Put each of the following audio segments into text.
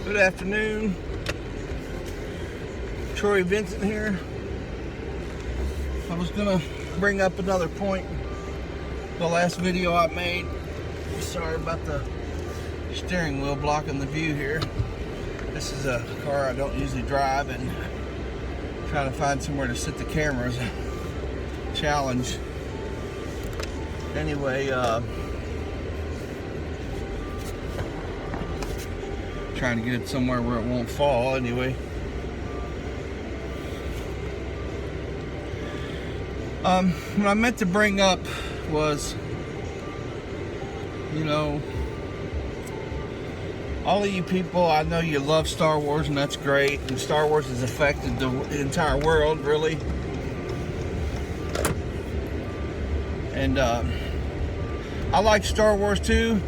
Good afternoon. Troy Vincent here. I was gonna bring up another point. The last video I made. Sorry about the steering wheel blocking the view here. This is a car I don't usually drive, and trying to find somewhere to sit the camera is a challenge. Anyway, trying to get it somewhere where it won't fall. Anyway, what I meant to bring up was, all of you people, I know you love Star Wars, and that's great, and Star Wars has affected the entire world, really. And I like Star Wars too.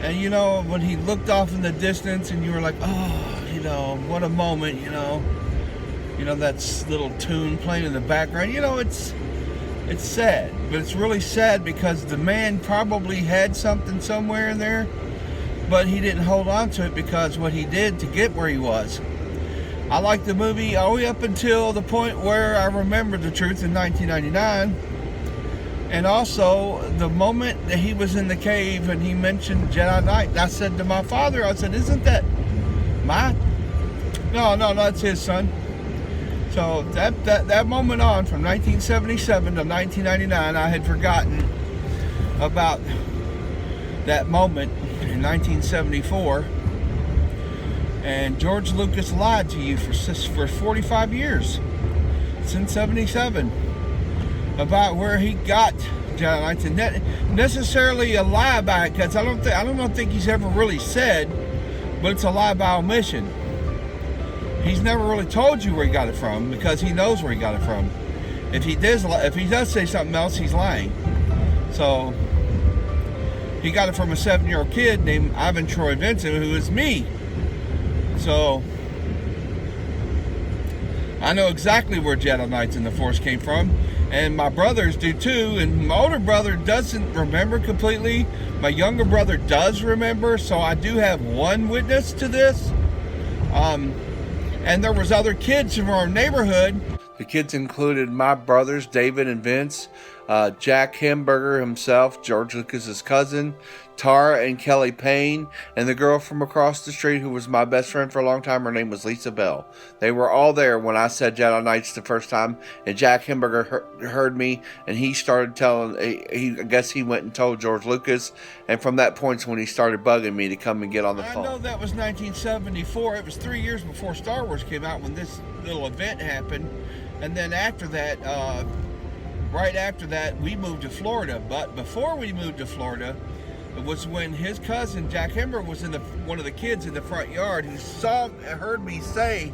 And when he looked off in the distance and you were like, oh, what a moment, that little tune playing in the background, it's sad. But it's really sad because the man probably had something somewhere in there, but he didn't hold on to it because what he did to get where he was. I like the movie all the way up until the point where I remembered the truth in 1999. And also, the moment that he was in the cave and he mentioned Jedi Knight, and I said to my father, I said, isn't that mine? No, that's his, son. So that moment on, from 1977 to 1999, I had forgotten about that moment in 1974. And George Lucas lied to you for 45 years, since 77. About where he got Jedi Knights, and not necessarily a lie about it, because I don't think he's ever really said, but it's a lie by omission. He's never really told you where he got it from because he knows where he got it from. If he does say something else, he's lying. So he got it from a 7-year-old kid named Ivan Troy Vincent, who is me. So I know exactly where Jedi Knights and the Force came from. And my brothers do too, and my older brother doesn't remember completely. My younger brother does remember, so I do have one witness to this. And there was other kids from our neighborhood. The kids included my brothers, David and Vince, Jack Hamburger himself, George Lucas's cousin, Tara and Kelly Payne, and the girl from across the street who was my best friend for a long time. Her name was Lisa Bell. They were all there when I said Jedi Knights the first time, and Jack Hamburger heard me, and he started telling, I guess he went and told George Lucas, and from that point's when he started bugging me to come and get on the phone. I know that was 1974. It was 3 years before Star Wars came out when this little event happened, and then after that, right after that, we moved to Florida. But before we moved to Florida, it was when his cousin Jack Hamburger was one of the kids in the front yard who heard me say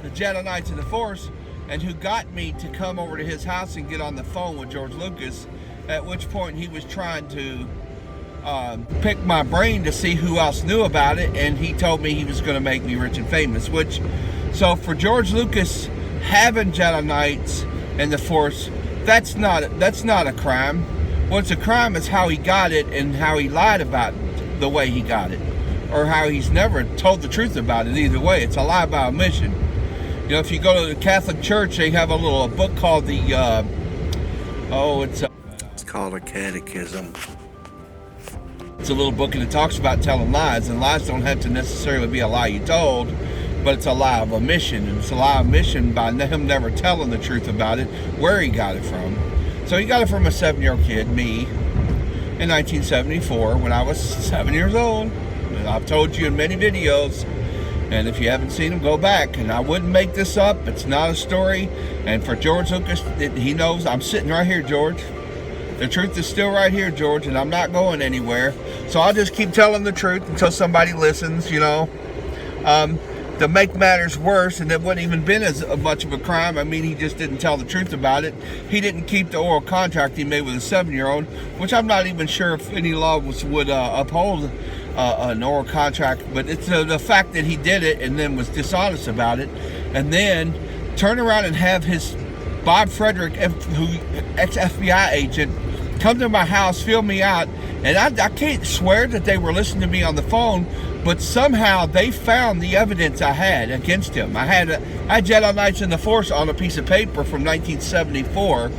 the Jedi Knights and the Force, and who got me to come over to his house and get on the phone with George Lucas. At which point he was trying to pick my brain to see who else knew about it, and he told me he was going to make me rich and famous. So for George Lucas having Jedi Knights and the Force, that's not a crime. What's a crime is how he got it and how he lied about the way he got it, or how he's never told the truth about it. Either way, it's a lie by omission. If you go to the Catholic Church, they have a book called it's called a catechism. It's a little book, and it talks about telling lies, and lies don't have to necessarily be a lie you told, but it's a lie of omission, and it's a lie of omission by him never telling the truth about it, where he got it from. So he got it from a 7-year-old kid, me, in 1974 when I was 7 years old. And I've told you in many videos, and if you haven't seen them, go back. And I wouldn't make this up. It's not a story. And for George Lucas, he knows I'm sitting right here, George. The truth is still right here, George, and I'm not going anywhere. So I'll just keep telling the truth until somebody listens, To make matters worse, and it wouldn't even been as much of a crime. I mean, he just didn't tell the truth about it. He didn't keep the oral contract he made with a 7-year-old, which I'm not even sure if any law would uphold an oral contract. But it's the fact that he did it and then was dishonest about it, and then turn around and have his Bob Frederick, ex-FBI agent, come to my house, fill me out, And I can't swear that they were listening to me on the phone, but somehow they found the evidence I had against him. I had Jedi Knights in the Force on a piece of paper from 1974,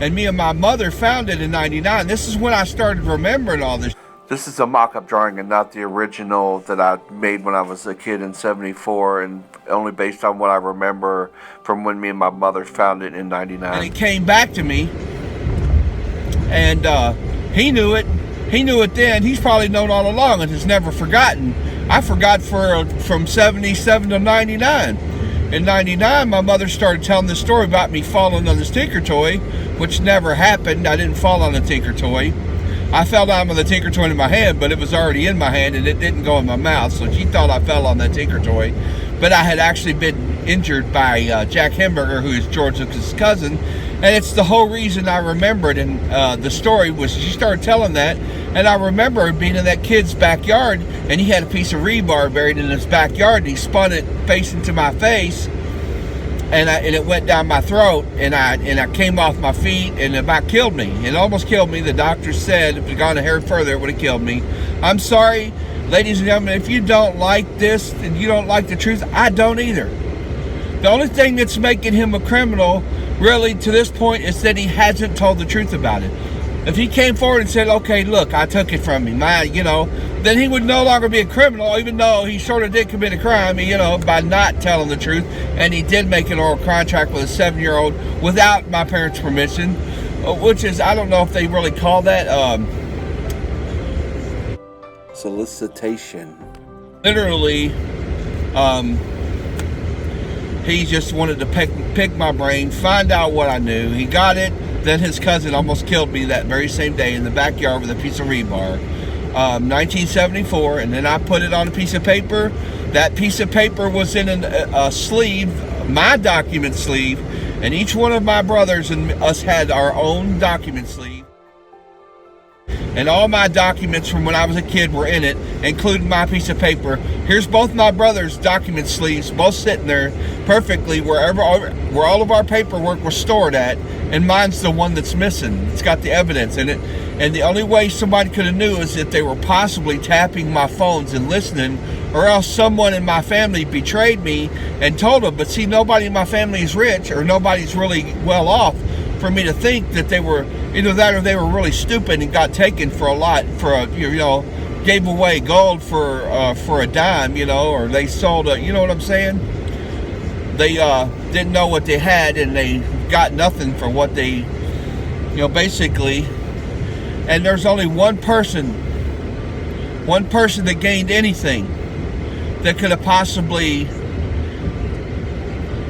and me and my mother found it in 99. This is when I started remembering all this. This is a mock-up drawing and not the original that I made when I was a kid in 74, and only based on what I remember from when me and my mother found it in 99. And it came back to me, and he knew it. He knew it then. He's probably known all along and has never forgotten. I forgot from 77 to 99. In 99, my mother started telling the story about me falling on this Tinker Toy, which never happened. I didn't fall on a Tinker Toy. I fell down with a Tinker Toy in my hand, but it was already in my hand and it didn't go in my mouth, so she thought I fell on that Tinker Toy. But I had actually been injured by Jack Hamburger, who is George Lucas' cousin, and it's the whole reason I remembered. And the story was, she started telling that, and I remember being in that kid's backyard, and he had a piece of rebar buried in his backyard, and he spun it facing to my face, and it went down my throat, and I came off my feet, and it about killed me. It almost killed me. The doctor said if it had gone a hair further, it would have killed me. I'm sorry, ladies and gentlemen, if you don't like this and you don't like the truth, I don't either. The only thing that's making him a criminal, really, to this point, is that he hasn't told the truth about it. If he came forward and said, okay, look, I took it from him, then he would no longer be a criminal, even though he sort of did commit a crime, by not telling the truth. And he did make an oral contract with a 7-year-old without my parents' permission, which is, I don't know if they really call that solicitation. Literally, he just wanted to pick my brain, find out what I knew. He got it. Then his cousin almost killed me that very same day in the backyard with a piece of rebar. 1974, and then I put it on a piece of paper. That piece of paper was in a sleeve, my document sleeve, and each one of my brothers and us had our own document sleeve. And all my documents from when I was a kid were in it, including my piece of paper. Here's both my brothers' document sleeves, both sitting there perfectly where all of our paperwork was stored at, and mine's the one that's missing. It's got the evidence in it. And the only way somebody could have knew is if they were possibly tapping my phones and listening, or else someone in my family betrayed me and told them. But see, nobody in my family is rich, or nobody's really well off for me to think that they were either that or they were really stupid and got taken for a lot, gave away gold for a dime, or they sold you know what I'm saying? They didn't know what they had, and they got nothing for what they, basically. And there's only one person that gained anything that could have possibly.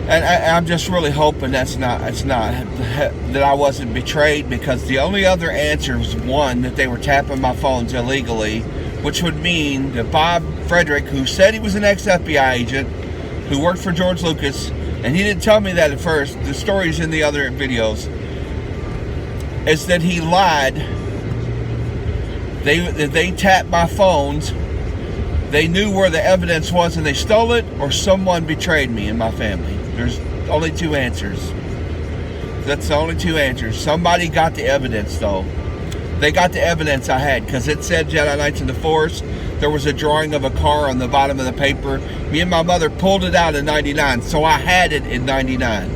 And I'm just really hoping that I wasn't betrayed, because the only other answer was one, that they were tapping my phones illegally, which would mean that Bob Frederick, who said he was an ex-FBI agent who worked for George Lucas, and he didn't tell me that at first, the story's in the other videos, is that he lied. They tapped my phones, they knew where the evidence was and they stole it, or someone betrayed me and my family. There's only two answers. That's the only two answers. Somebody got the evidence, though. They got the evidence I had, because it said Jedi Knights in the Force. There was a drawing of a car on the bottom of the paper. Me and my mother pulled it out in 99, so I had it in 99.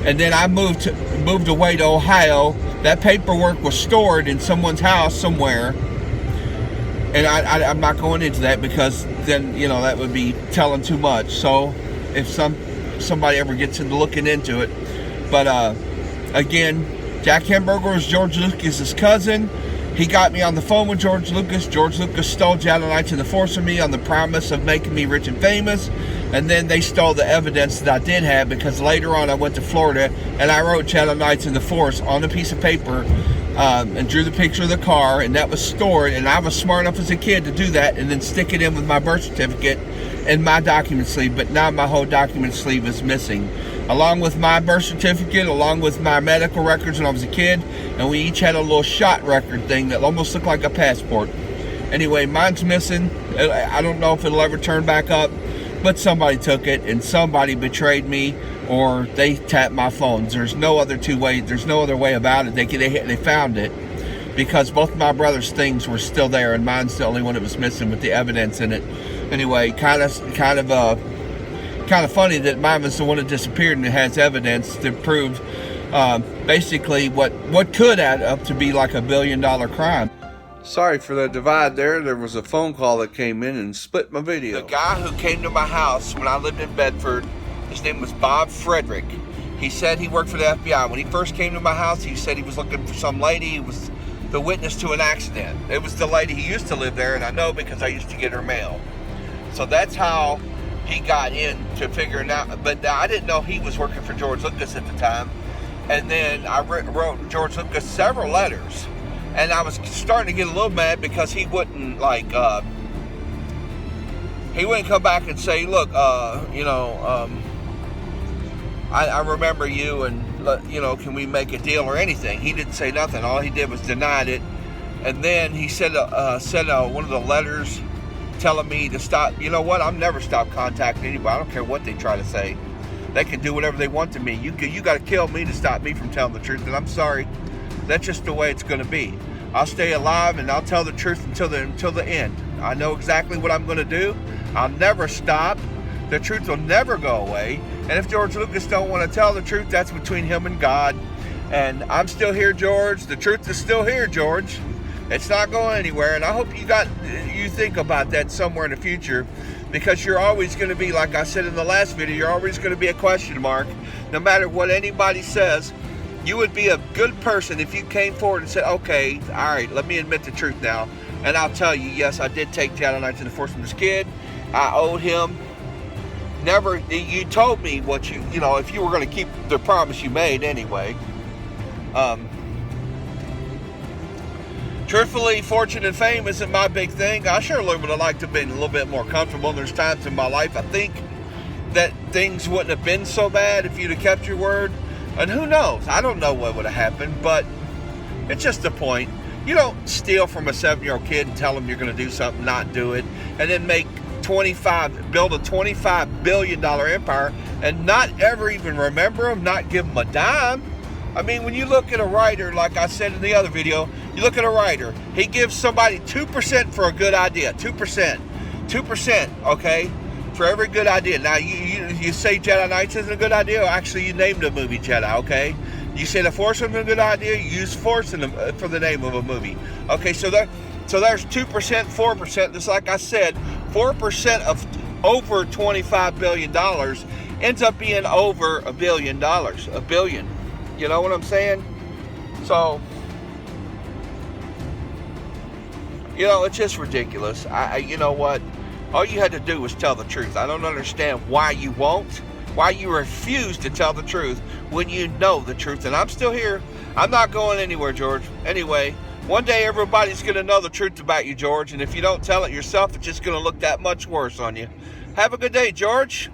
And then I moved away to Ohio. That paperwork was stored in someone's house somewhere. And I'm not going into that, because then, that would be telling too much. So if somebody ever gets into looking into it. But again, Jack Hamburger was George Lucas' cousin. He got me on the phone with George Lucas. George Lucas stole Jedi Knights in the Force from me on the promise of making me rich and famous. And then they stole the evidence that I did have, because later on I went to Florida and I wrote Jedi Knights in the Force on a piece of paper and drew the picture of the car, and that was stored. And I was smart enough as a kid to do that and then stick it in with my birth certificate and my document sleeve. But now my whole document sleeve is missing, along with my birth certificate, along with my medical records when I was a kid, and we each had a little shot record thing that almost looked like a passport. Anyway, mine's missing. I don't know if it'll ever turn back up, but somebody took it, and somebody betrayed me, or they tapped my phones. There's no other way about it. They found it. because both of my brother's things were still there, and mine's the only one that was missing with the evidence in it. Anyway, kind of funny that mine was the one that disappeared, and it has evidence that proves basically what could add up to be like $1 billion crime. Sorry for the divide there. There was a phone call that came in and split my video. The guy who came to my house when I lived in Bedford, his name was Bob Frederick. He said he worked for the FBI. When he first came to my house, he said he was looking for some lady who was the witness to an accident. It was the lady, he used to live there, and I know because I used to get her mail. So that's how he got into figuring out, but I didn't know he was working for George Lucas at the time. And then I wrote George Lucas several letters, and I was starting to get a little mad because he wouldn't he wouldn't come back and say, look, I remember you, and can we make a deal or anything? He didn't say nothing. All he did was denied it. And then he said one of the letters telling me to stop. You know what? I've never stopped contacting anybody. I don't care what they try to say. They can do whatever they want to me. You got to kill me to stop me from telling the truth, and I'm sorry. That's just the way it's going to be. I'll stay alive, and I'll tell the truth until the end. I know exactly what I'm going to do. I'll never stop. The truth will never go away. And if George Lucas don't want to tell the truth, that's between him and God. And I'm still here, George. The truth is still here, George. It's not going anywhere. And I hope you think about that somewhere in the future, because you're always going to be, like I said in the last video, you're always going to be a question mark. No matter what anybody says, you would be a good person if you came forward and said, okay, all right, let me admit the truth now. And I'll tell you, yes, I did take Chad nights to enforce from this kid. I owed him. Never, you told me what if you were going to keep the promise you made anyway. Truthfully, fortune and fame isn't my big thing. I sure would have liked to have been a little bit more comfortable. There's times in my life I think that things wouldn't have been so bad if you'd have kept your word. And who knows? I don't know what would have happened, but it's just the point. You don't steal from a 7-year-old kid and tell him you're going to do something, not do it, and then build a $25 billion empire and not ever even remember him, not give him a dime. I mean, when you look at a writer, like I said in the other video, you look at a writer, he gives somebody 2% for a good idea. 2%, okay, for every good idea. Now, you say Jedi Knights isn't a good idea. Actually, you named a movie Jedi, okay? You say The Force isn't a good idea, you use Force for the name of a movie. Okay, so there's 2%, 4%, just like I said, 4% of over $25 billion ends up being over $1 billion. $1 billion. You know what I'm saying? So, it's just ridiculous. You know what? All you had to do was tell the truth. I don't understand why you refuse to tell the truth when you know the truth. And I'm still here. I'm not going anywhere, George. Anyway, one day everybody's going to know the truth about you, George. And if you don't tell it yourself, it's just going to look that much worse on you. Have a good day, George.